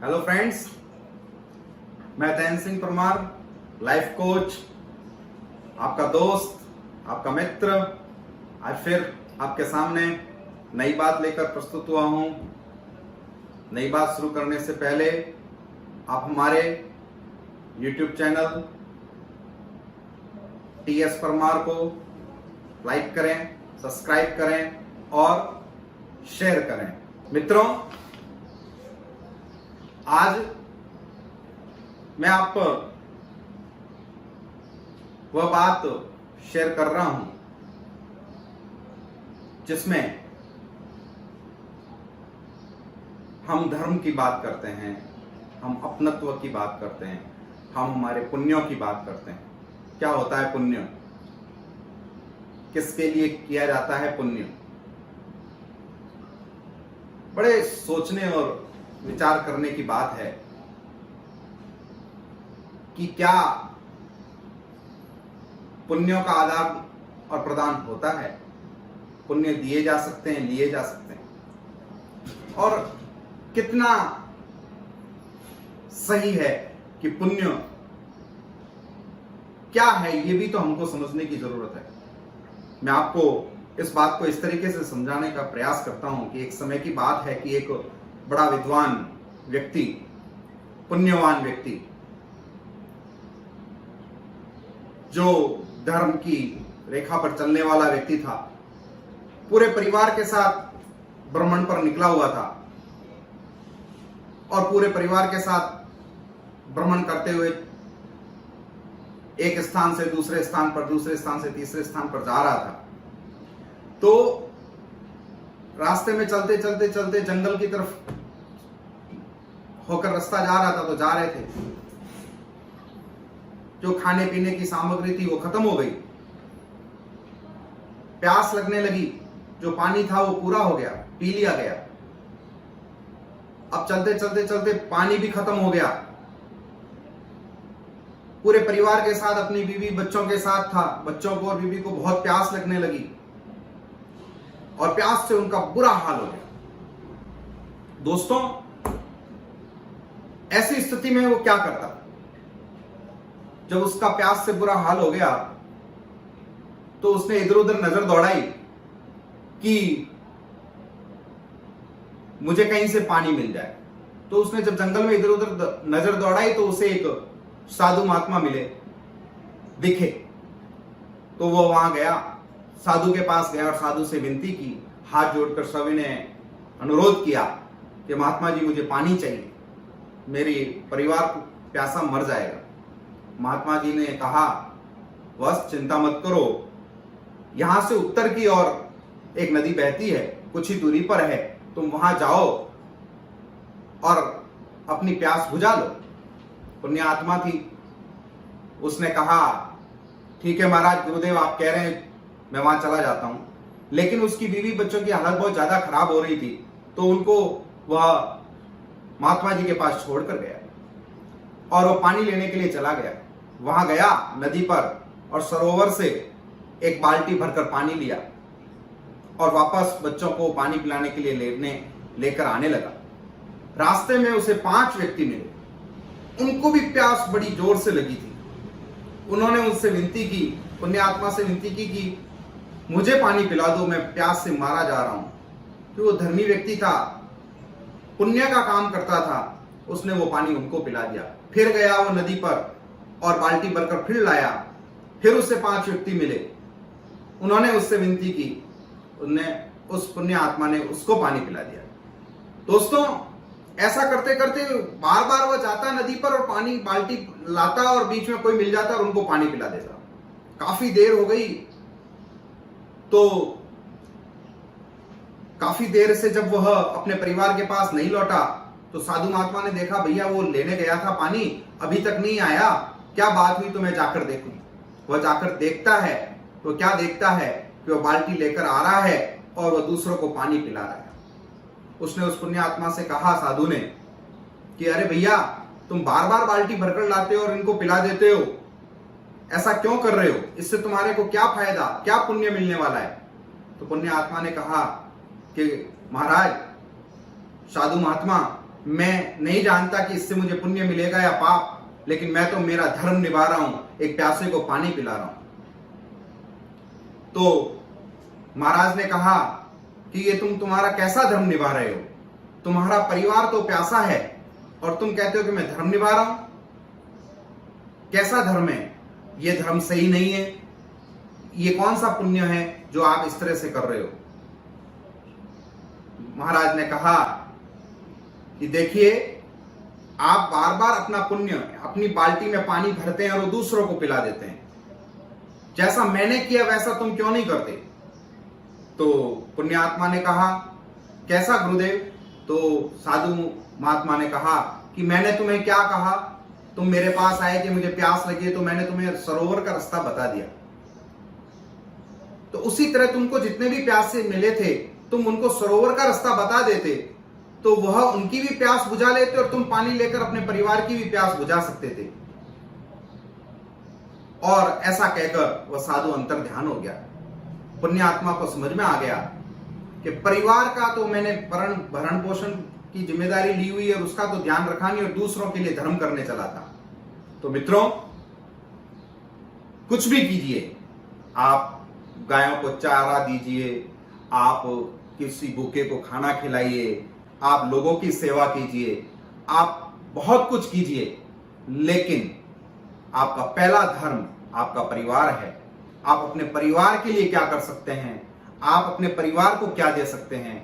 Hello friends, मैं तैन Singh Parmar, life coach, आपका दोस्त, आपका मित्र, आज फिर आपके सामने नई बात लेकर प्रस्तुत हुआ हूं। नई बात शुरू करने से पहले आप हमारे YouTube चैनल TS परमार को लाइक करें, सब्सक्राइब करें और शेयर करें। मित्रों, आज मैं आप पर वह बात शेयर कर रहा हूं जिसमें हम धर्म की बात करते हैं, हम अपनत्व की बात करते हैं, हम हमारे पुण्यों की बात करते हैं। क्या होता है पुण्य? किसके लिए किया जाता है पुण्य? बड़े सोचने और विचार करने की बात है कि क्या पुण्यों का आदान और प्रदान होता है? पुण्य दिए जा सकते हैं, लिए जा सकते हैं, और कितना सही है कि पुण्य क्या है, ये भी तो हमको समझने की जरूरत है। मैं आपको इस बात को इस तरीके से समझाने का प्रयास करता हूं कि एक समय की बात है कि एक बड़ा विद्वान व्यक्ति, पुण्यवान व्यक्ति, जो धर्म की रेखा पर चलने वाला व्यक्ति था, पूरे परिवार के साथ भ्रमण पर निकला हुआ था और पूरे परिवार के साथ भ्रमण करते हुए एक स्थान से दूसरे स्थान पर, दूसरे स्थान से तीसरे स्थान पर जा रहा था। तो रास्ते में चलते चलते चलते जंगल की तरफ होकर रास्ता जा रहा था, तो जा रहे थे, जो खाने पीने की सामग्री थी वो खत्म हो गई, प्यास लगने लगी, जो पानी था वो पूरा हो गया, पी लिया गया। अब चलते चलते चलते पानी भी खत्म हो गया। पूरे परिवार के साथ, अपनी बीवी बच्चों के साथ था, बच्चों को और बीवी को बहुत प्यास लगने लगी और प्यास से उनका बुरा हाल हो गया। दोस्तों, ऐसी स्थिति में वो क्या करता? जब उसका प्यास से बुरा हाल हो गया तो उसने इधर उधर नजर दौड़ाई कि मुझे कहीं से पानी मिल जाए। तो उसने जब जंगल में इधर उधर नजर दौड़ाई तो उसे एक साधु महात्मा मिले, दिखे। तो वो वहां गया, साधु के पास गया और साधु से विनती की, हाथ जोड़कर सभी ने अनुरोध किया कि महात्मा जी, मुझे पानी चाहिए, मेरी परिवार प्यासा मर जाएगा। महात्मा जी ने कहा, बस चिंता मत करो, यहां से उत्तर की ओर एक नदी बहती है, कुछ ही दूरी पर है, तुम वहां जाओ और अपनी प्यास बुझा लो। पुण्य आत्मा थी, उसने कहा, ठीक है महाराज, गुरुदेव आप कह रहे हैं, मैं वहां चला जाता हूं। लेकिन उसकी बीवी बच्चों की हालत बहुत ज्यादा खराब हो रही थी, तो उनको वह महात्मा जी के पास छोड़कर गया और वो पानी लेने के लिए चला गया। वहां गया नदी पर और सरोवर से एक बाल्टी भरकर पानी लिया और वापस बच्चों को पानी पिलाने के लिए लेकर आने लगा। रास्ते में उसे 5 व्यक्ति मिले, उनको भी प्यास बड़ी जोर से लगी थी। उन्होंने उससे विनती की, पुण्य आत्मा से विनती की कि मुझे पानी पिला दो, मैं प्यास से मारा जा रहा हूं। तो वो धर्मी व्यक्ति था, पुण्य का काम करता था, उसने वो पानी उनको पिला दिया। फिर गया वो नदी पर और बाल्टी भरकर फिर लाया। फिर उससे 5 व्यक्ति मिले, उन्होंने उससे विनती की, उस पुण्य आत्मा ने उसको पानी पिला दिया। दोस्तों, ऐसा करते करते बार बार वो जाता नदी पर और पानी बाल्टी लाता और बीच में कोई मिल जाता और उनको पानी पिला देता। काफी देर हो गई, तो काफी देर से जब वह अपने परिवार के पास नहीं लौटा तो साधु महात्मा ने देखा, भैया वो लेने गया था पानी, अभी तक नहीं आया, क्या बात हुई, तो मैं जाकर देखूं। वह जाकर देखता है तो क्या देखता है कि वह बाल्टी लेकर आ रहा है और वह दूसरों को पानी पिला रहा है। उसने उस पुण्य आत्मा से कहा, साधु ने, कि अरे भैया, तुम बार बार बाल्टी भरकर लाते हो और इनको पिला देते हो, ऐसा क्यों कर रहे हो? इससे तुम्हारे को क्या फायदा, क्या पुण्य मिलने वाला है? तो पुण्य आत्मा ने कहा कि महाराज, साधु महात्मा, मैं नहीं जानता कि इससे मुझे पुण्य मिलेगा या पाप, लेकिन मैं तो मेरा धर्म निभा रहा हूं, एक प्यासे को पानी पिला रहा हूं। तो महाराज ने कहा कि ये तुम्हारा कैसा धर्म निभा रहे हो? तुम्हारा परिवार तो प्यासा है और तुम कहते हो कि मैं धर्म निभा रहा हूं। कैसा धर्म है ये? धर्म सही नहीं है। ये कौन सा पुण्य है जो आप इस तरह से कर रहे हो? महाराज ने कहा कि देखिए, आप बार बार अपना पुण्य अपनी बाल्टी में पानी भरते हैं और वो दूसरों को पिला देते हैं। जैसा मैंने किया वैसा तुम क्यों नहीं करते? तो पुण्यात्मा ने कहा, कैसा गुरुदेव? तो साधु महात्मा ने कहा कि मैंने तुम्हें क्या कहा? तुम मेरे पास आए कि मुझे प्यास लगी है, तो मैंने तुम्हें सरोवर का रास्ता बता दिया। तो उसी तरह तुमको जितने भी प्यासे मिले थे, तुम उनको सरोवर का रास्ता बता देते तो वह उनकी भी प्यास बुझा लेते और तुम पानी लेकर अपने परिवार की भी प्यास बुझा सकते थे। और ऐसा कहकर वह साधु अंतर ध्यान हो गया। पुण्यात्मा को समझ में आ गया कि परिवार का तो मैंने भरण पोषण की जिम्मेदारी ली हुई है, उसका तो ध्यान रखा नहीं और दूसरों के लिए धर्म करने चला था। तो मित्रों, कुछ भी कीजिए, आप गायों को चारा दीजिए, आप किसी भूखे को खाना खिलाइए, आप लोगों की सेवा कीजिए, आप बहुत कुछ कीजिए, लेकिन आपका पहला धर्म आपका परिवार है। आप अपने परिवार के लिए क्या कर सकते हैं? आप अपने परिवार को क्या दे सकते हैं?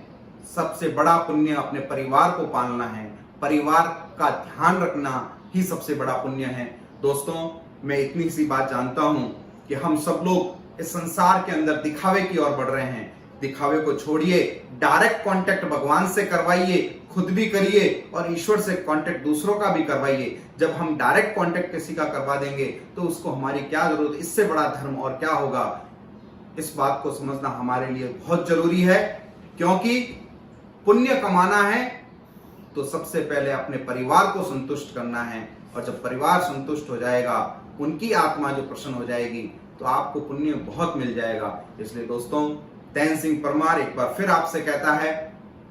सबसे बड़ा पुण्य अपने परिवार को पालना है। परिवार का ध्यान रखना ही सबसे बड़ा पुण्य है। दोस्तों, मैं इतनी सी बात जानता हूं कि हम सब लोग इस संसार के अंदर दिखावे की ओर बढ़ रहे हैं। दिखावे को छोड़िए, डायरेक्ट कांटेक्ट भगवान से करवाइए, खुद भी करिए और ईश्वर से कांटेक्ट दूसरों का भी करवाइए। जब हम डायरेक्ट कांटेक्ट किसी का करवा देंगे तो उसको हमारी क्या जरूरत? इससे बड़ा धर्म और क्या होगा? इस बात को समझना हमारे लिए बहुत जरूरी है, क्योंकि पुण्य कमाना है तो सबसे पहले अपने परिवार को संतुष्ट करना है। और जब परिवार संतुष्ट हो जाएगा, उनकी आत्मा जो प्रसन्न हो जाएगी, तो आपको पुण्य बहुत मिल जाएगा। इसलिए दोस्तों, तैन सिंह परमार एक बार फिर आपसे कहता है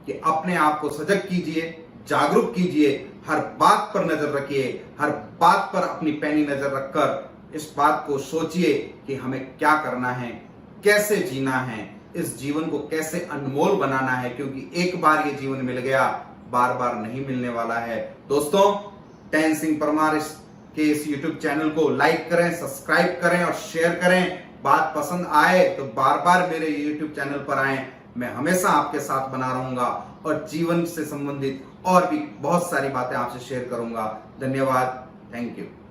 कि अपने आप को सजग कीजिए, जागरूक कीजिए, हर बात पर नजर रखिए, हर बात पर अपनी पैनी नजर रखकर इस बात को सोचिए कि हमें क्या करना है, कैसे जीना है, इस जीवन को कैसे अनमोल बनाना है, क्योंकि एक बार ये जीवन मिल गया, बार बार नहीं मिलने वाला है। दोस्तों, तैन सिंह परमार के इस YouTube चैनल को लाइक करें, सब्सक्राइब करें और शेयर करें। बात पसंद आए तो बार बार मेरे YouTube चैनल पर आएं। मैं हमेशा आपके साथ बना रहूंगा और जीवन से संबंधित और भी बहुत सारी बातें आपसे शेयर करूंगा। धन्यवाद। Thank you.